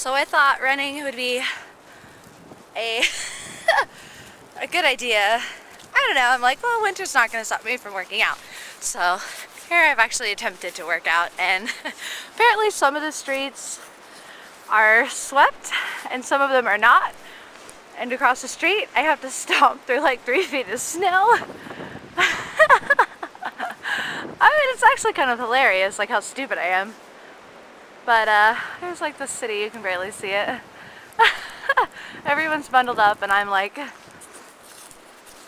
So I thought running would be a a good idea. I don't know, I'm like, well, winter's not going to stop me from working out. So here I've actually attempted to work out, and apparently some of the streets are swept and some of them are not. And across the street I have to stomp through like 3 feet of snow. I mean, it's actually kind of hilarious, like how stupid I am. But there's like the city, you can barely see it. Everyone's bundled up and I'm like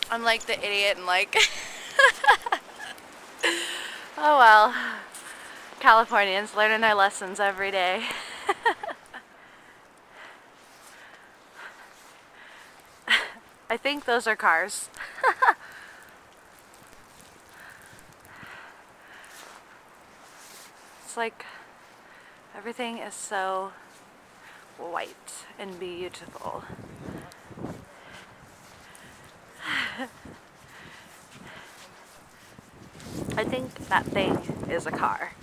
the idiot and like oh well. Californians learning their lessons every day. I think those are cars. It's like everything is so white and beautiful. I think that thing is a car.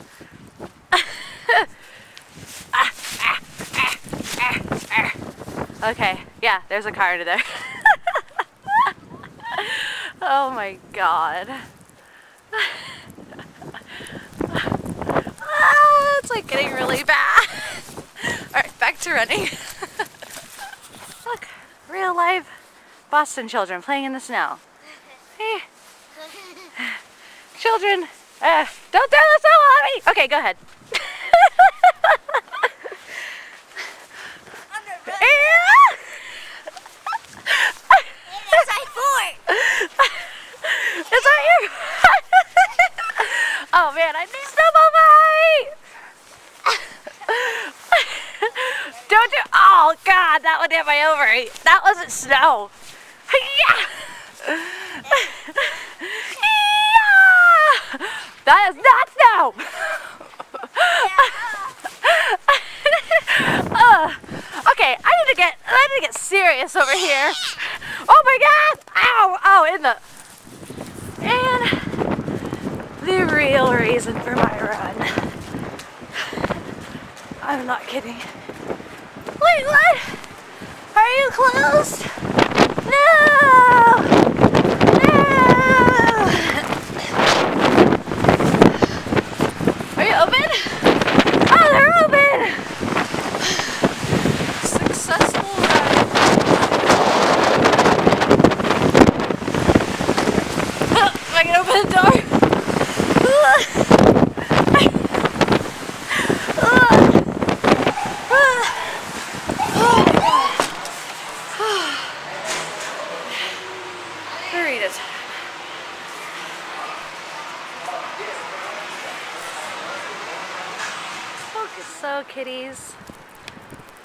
Okay, yeah, there's a car under there. Oh my god. It's like getting really bad. Alright, back to running. Look, real life Boston children playing in the snow. Hey. Children, don't throw the snow at me! Okay, go ahead. Is that you? Oh man, I need snowball fight! Don't you? Oh god, that one hit my ovary. That wasn't snow. Yeah! That is not snow! Okay, I need to get serious over here. Oh my god! Ow! Oh, and the real reason for my run. I'm not kidding. Wait, what? Are you closed? No! No! Are you open? Oh, they're open! Successful run. Am I gonna open the door? Burritos. So kitties,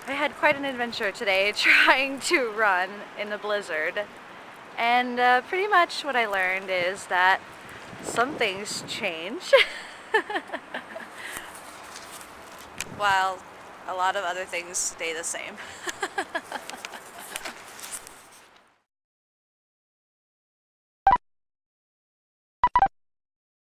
I had quite an adventure today trying to run in the blizzard, and pretty much what I learned is that some things change while a lot of other things stay the same.